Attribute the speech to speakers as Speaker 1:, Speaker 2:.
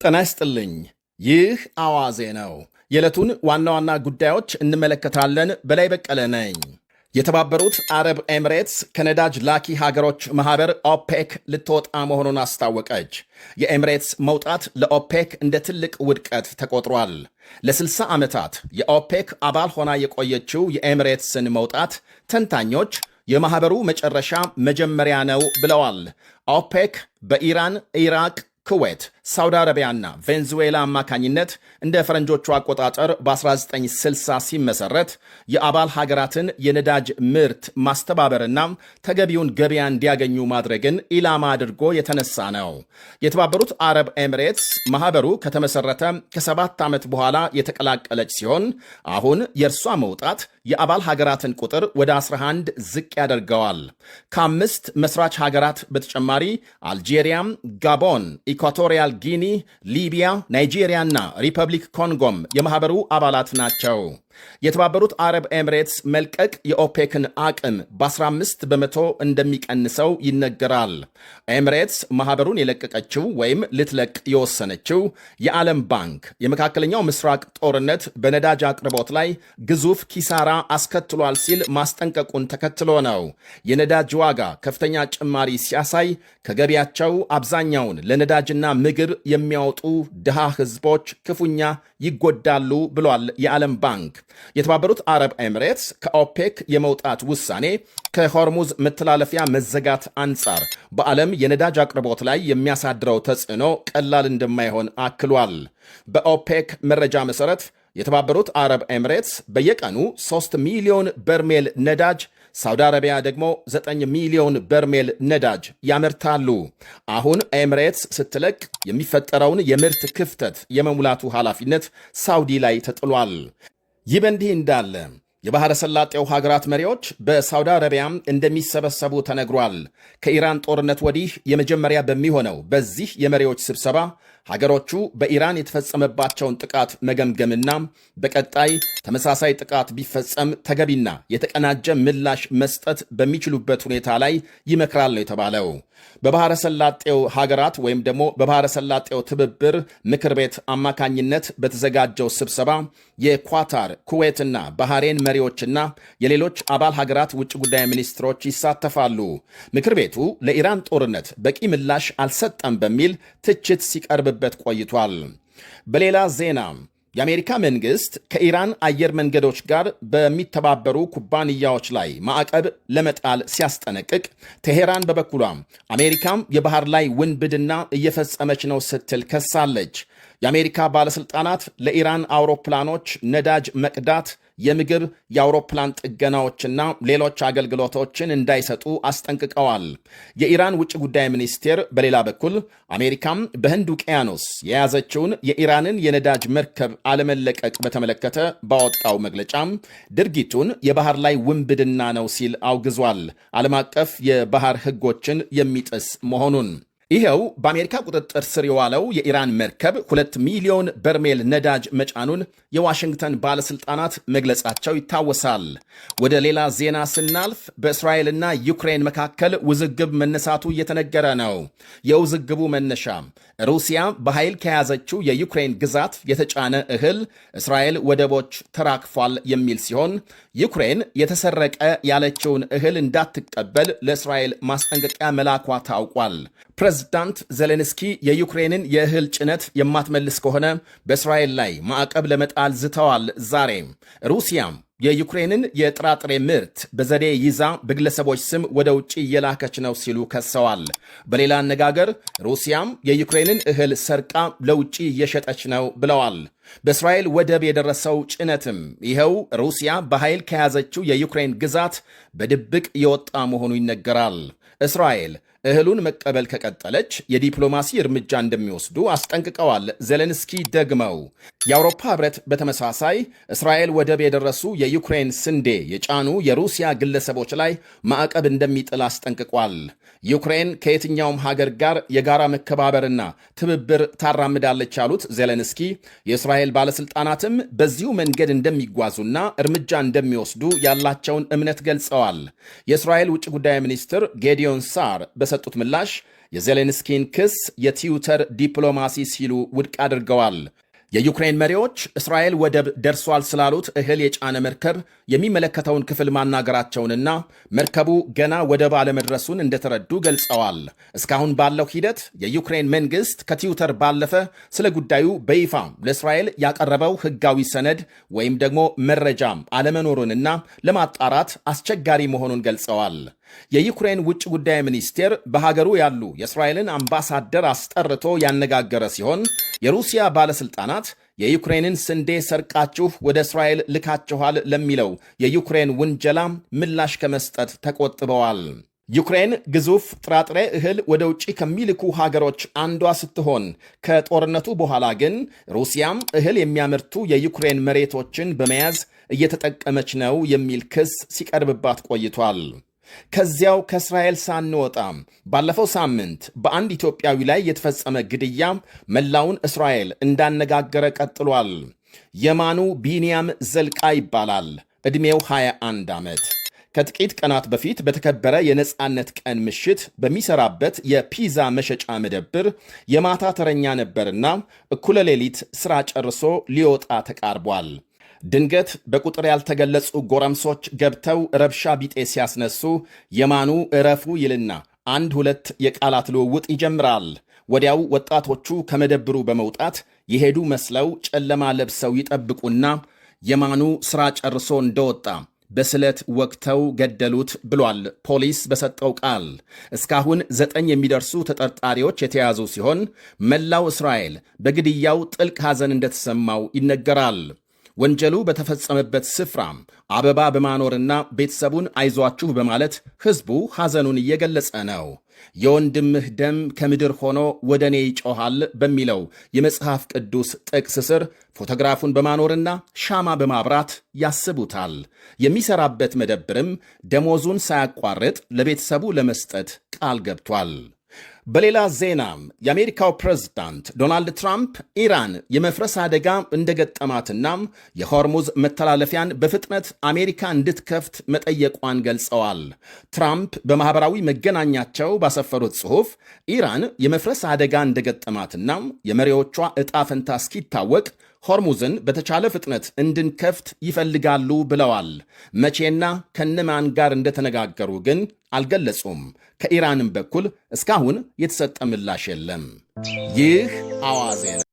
Speaker 1: ጤና ይስጥልኝ። ይህ አዋዜ ነው። የዕለቱን ዋና ዋና ጉዳዮች እንመለከታለን። በላይ በቀለ ነኝ። የተባበሩት አረብ ኤሚሬትስ ከነዳጅ ላኪ ሀገሮች ማኅበር ኦፔክ ልትወጣ መሆኑን አስታወቀች። የኤሚሬትስ መውጣት ለኦፔክ እንደ ትልቅ ውድቀት ተቆጥሯል። ለ60 ዓመታት የኦፔክ አባል ሆና የቆየችው የኤሚሬትስን መውጣት ተንታኞች የማኅበሩ መጨረሻ መጀመሪያ ነው ብለዋል። ኦፔክ በኢራን፣ ኢራቅ፣ ኩዌት፣ ሳውዲ አረቢያና ቬንዙዌላ አማካኝነት እንደ ፈረንጆቹ አቆጣጠር በ1960 ሲመሰረት የአባል ሀገራትን የነዳጅ ምርት ማስተባበርና ተገቢውን ገበያ እንዲያገኙ ማድረግን ኢላማ አድርጎ የተነሳ ነው። የተባበሩት አረብ ኤሚሬትስ ማኅበሩ ከተመሰረተ ከ7 ዓመት በኋላ የተቀላቀለች ሲሆን አሁን የእርሷ መውጣት የአባል ሀገራትን ቁጥር ወደ 11 ዝቅ ያደርገዋል። ከ5 መስራች ሀገራት በተጨማሪ አልጄሪያም፣ ጋቦን፣ ኢኳቶሪያል ጊኒ፣ ሊቢያ፣ ናይጄሪያና ሪፐብሊክ ኮንጎም የማኅበሩ አባላት ናቸው። የተባበሩት አረብ ኤሚሬትስ መልቀቅ የኦፔክን አቅም በ15 በመቶ እንደሚቀንሰው ይነገራል። ኤሚሬትስ ማኅበሩን የለቀቀችው ወይም ልትለቅ የወሰነችው የዓለም ባንክ የመካከለኛው ምስራቅ ጦርነት በነዳጅ አቅርቦት ላይ ግዙፍ ኪሳራ አስከትሏል ሲል ማስጠንቀቁን ተከትሎ ነው። የነዳጅ ዋጋ ከፍተኛ ጭማሪ ሲያሳይ ከገቢያቸው አብዛኛውን ለነዳጅና ምግብ የሚያወጡ ድሃ ሕዝቦች ክፉኛ ይጎዳሉ ብሏል የዓለም ባንክ። የተባበሩት አረብ ኤሚሬትስ ከኦፔክ የመውጣት ውሳኔ ከሆርሙዝ መተላለፊያ መዘጋት አንጻር በዓለም የነዳጅ አቅርቦት ላይ የሚያሳድረው ተጽዕኖ ቀላል እንደማይሆን አክሏል። በኦፔክ መረጃ መሠረት የተባበሩት አረብ ኤሚሬትስ በየቀኑ 3 ሚሊዮን በርሜል ነዳጅ፣ ሳውዲ አረቢያ ደግሞ 9 ሚሊዮን በርሜል ነዳጅ ያመርታሉ። አሁን ኤሚሬትስ ስትለቅ የሚፈጠረውን የምርት ክፍተት የመሙላቱ ኃላፊነት ሳውዲ ላይ ተጥሏል። ይህ በእንዲህ እንዳለ የባሕረ ሰላጤው ሀገራት መሪዎች በሳውዲ አረቢያ እንደሚሰበሰቡ ተነግሯል። ከኢራን ጦርነት ወዲህ የመጀመሪያ በሚሆነው በዚህ የመሪዎች ስብሰባ ሀገሮቹ በኢራን የተፈጸመባቸውን ጥቃት መገምገምና በቀጣይ ተመሳሳይ ጥቃት ቢፈጸም ተገቢና የተቀናጀ ምላሽ መስጠት በሚችሉበት ሁኔታ ላይ ይመክራል ነው የተባለው። በባሕረ ሰላጤው ሀገራት ወይም ደግሞ በባሕረ ሰላጤው ትብብር ምክር ቤት አማካኝነት በተዘጋጀው ስብሰባ የኳታር፣ ኩዌትና ባህሬን መሪዎችና የሌሎች አባል ሀገራት ውጭ ጉዳይ ሚኒስትሮች ይሳተፋሉ። ምክር ቤቱ ለኢራን ጦርነት በቂ ምላሽ አልሰጠም በሚል ትችት ሲቀርብበት ቆይቷል። በሌላ ዜና የአሜሪካ መንግሥት ከኢራን አየር መንገዶች ጋር በሚተባበሩ ኩባንያዎች ላይ ማዕቀብ ለመጣል ሲያስጠነቅቅ፣ ቴሄራን በበኩሏ አሜሪካም የባህር ላይ ውንብድና እየፈጸመች ነው ስትል ከሳለች። የአሜሪካ ባለሥልጣናት ለኢራን አውሮፕላኖች ነዳጅ መቅዳት፣ የምግብ፣ የአውሮፕላን ጥገናዎችና ሌሎች አገልግሎቶችን እንዳይሰጡ አስጠንቅቀዋል። የኢራን ውጭ ጉዳይ ሚኒስቴር በሌላ በኩል አሜሪካም በህንድ ውቅያኖስ የያዘችውን የኢራንን የነዳጅ መርከብ አለመለቀቅ በተመለከተ ባወጣው መግለጫም ድርጊቱን የባህር ላይ ውንብድና ነው ሲል አውግዟል። ዓለም አቀፍ የባህር ሕጎችን የሚጥስ መሆኑን ይኸው በአሜሪካ ቁጥጥር ስር የዋለው የኢራን መርከብ 2 ሚሊዮን በርሜል ነዳጅ መጫኑን የዋሽንግተን ባለሥልጣናት መግለጻቸው ይታወሳል። ወደ ሌላ ዜና ስናልፍ በእስራኤልና ዩክሬን መካከል ውዝግብ መነሳቱ እየተነገረ ነው። የውዝግቡ መነሻ ሩሲያ በኃይል ከያዘችው የዩክሬን ግዛት የተጫነ እህል እስራኤል ወደቦች ተራክፏል የሚል ሲሆን ዩክሬን የተሰረቀ ያለችውን እህል እንዳትቀበል ለእስራኤል ማስጠንቀቂያ መላኳ ታውቋል። ፕሬዝዳንት ዜሌንስኪ የዩክሬንን የእህል ጭነት የማትመልስ ከሆነ በእስራኤል ላይ ማዕቀብ ለመጣል ዝተዋል። ዛሬ ሩሲያም የዩክሬንን የጥራጥሬ ምርት በዘዴ ይዛ በግለሰቦች ስም ወደ ውጭ እየላከች ነው ሲሉ ከሰዋል። በሌላ አነጋገር ሩሲያም የዩክሬንን እህል ሰርቃ ለውጭ እየሸጠች ነው ብለዋል። በእስራኤል ወደብ የደረሰው ጭነትም ይኸው ሩሲያ በኃይል ከያዘችው የዩክሬን ግዛት በድብቅ የወጣ መሆኑ ይነገራል። እስራኤል እህሉን መቀበል ከቀጠለች የዲፕሎማሲ እርምጃ እንደሚወስዱ አስጠንቅቀዋል። ዜሌንስኪ ደግመው የአውሮፓ ሕብረት በተመሳሳይ እስራኤል ወደብ የደረሱ የዩክሬን ስንዴ የጫኑ የሩሲያ ግለሰቦች ላይ ማዕቀብ እንደሚጥል አስጠንቅቋል። ዩክሬን ከየትኛውም ሀገር ጋር የጋራ መከባበርና ትብብር ታራምዳለች ያሉት ዜሌንስኪ የእስራኤል ባለሥልጣናትም በዚሁ መንገድ እንደሚጓዙና እርምጃ እንደሚወስዱ ያላቸውን እምነት ገልጸዋል። የእስራኤል ውጭ ጉዳይ ሚኒስትር ጌዲዮን ሳር በሰጡት ምላሽ የዜሌንስኪን ክስ የትዊተር ዲፕሎማሲ ሲሉ ውድቅ አድርገዋል። የዩክሬን መሪዎች እስራኤል ወደብ ደርሷል ስላሉት እህል የጫነ መርከብ የሚመለከተውን ክፍል ማናገራቸውንና መርከቡ ገና ወደብ አለመድረሱን እንደተረዱ ገልጸዋል። እስካሁን ባለው ሂደት የዩክሬን መንግስት ከትዊተር ባለፈ ስለ ጉዳዩ በይፋ ለእስራኤል ያቀረበው ሕጋዊ ሰነድ ወይም ደግሞ መረጃም አለመኖሩንና ለማጣራት አስቸጋሪ መሆኑን ገልጸዋል። የዩክሬን ውጭ ጉዳይ ሚኒስቴር በሀገሩ ያሉ የእስራኤልን አምባሳደር አስጠርቶ ያነጋገረ ሲሆን የሩሲያ ባለሥልጣናት የዩክሬንን ስንዴ ሰርቃችሁ ወደ እስራኤል ልካችኋል ለሚለው የዩክሬን ውንጀላ ምላሽ ከመስጠት ተቆጥበዋል። ዩክሬን ግዙፍ ጥራጥሬ እህል ወደ ውጭ ከሚልኩ ሀገሮች አንዷ ስትሆን ከጦርነቱ በኋላ ግን ሩሲያም እህል የሚያመርቱ የዩክሬን መሬቶችን በመያዝ እየተጠቀመች ነው የሚል ክስ ሲቀርብባት ቆይቷል። ከዚያው ከእስራኤል ሳንወጣ ባለፈው ሳምንት በአንድ ኢትዮጵያዊ ላይ የተፈጸመ ግድያ መላውን እስራኤል እንዳነጋገረ ቀጥሏል። የማኑ ቢንያም ዘልቃ ይባላል። ዕድሜው 21 ዓመት። ከጥቂት ቀናት በፊት በተከበረ የነጻነት ቀን ምሽት በሚሰራበት የፒዛ መሸጫ መደብር የማታ ተረኛ ነበርና እኩለ ሌሊት ሥራ ጨርሶ ሊወጣ ተቃርቧል። ድንገት በቁጥር ያልተገለጹ ጎረምሶች ገብተው ረብሻ ቢጤ ሲያስነሱ የማኑ እረፉ ይልና 1-2 የቃላት ልውውጥ ይጀምራል። ወዲያው ወጣቶቹ ከመደብሩ በመውጣት የሄዱ መስለው ጨለማ ለብሰው ይጠብቁና የማኑ ሥራ ጨርሶ እንደወጣ በስለት ወቅተው ገደሉት ብሏል ፖሊስ በሰጠው ቃል። እስካሁን 9 የሚደርሱ ተጠርጣሪዎች የተያዙ ሲሆን መላው እስራኤል በግድያው ጥልቅ ሐዘን እንደተሰማው ይነገራል። ወንጀሉ በተፈጸመበት ስፍራ አበባ በማኖርና ቤተሰቡን አይዟችሁ በማለት ሕዝቡ ሐዘኑን እየገለጸ ነው። የወንድምህ ደም ከምድር ሆኖ ወደ እኔ ይጮኻል በሚለው የመጽሐፍ ቅዱስ ጥቅስ ስር ፎቶግራፉን በማኖርና ሻማ በማብራት ያስቡታል። የሚሰራበት መደብርም ደሞዙን ሳያቋርጥ ለቤተሰቡ ለመስጠት ቃል ገብቷል። በሌላ ዜናም የአሜሪካው ፕሬዝዳንት ዶናልድ ትራምፕ ኢራን የመፍረስ አደጋ እንደገጠማትና የሆርሙዝ መተላለፊያን በፍጥነት አሜሪካ እንድትከፍት መጠየቋን ገልጸዋል። ትራምፕ በማኅበራዊ መገናኛቸው ባሰፈሩት ጽሑፍ ኢራን የመፍረስ አደጋ እንደገጠማትና የመሪዎቿ ዕጣ ፈንታ እስኪታወቅ ሆርሙዝን በተቻለ ፍጥነት እንድንከፍት ይፈልጋሉ ብለዋል። መቼና ከነማን ጋር እንደተነጋገሩ ግን አልገለጹም። ከኢራንም በኩል እስካሁን የተሰጠ ምላሽ የለም። ይህ አዋዜ ነው።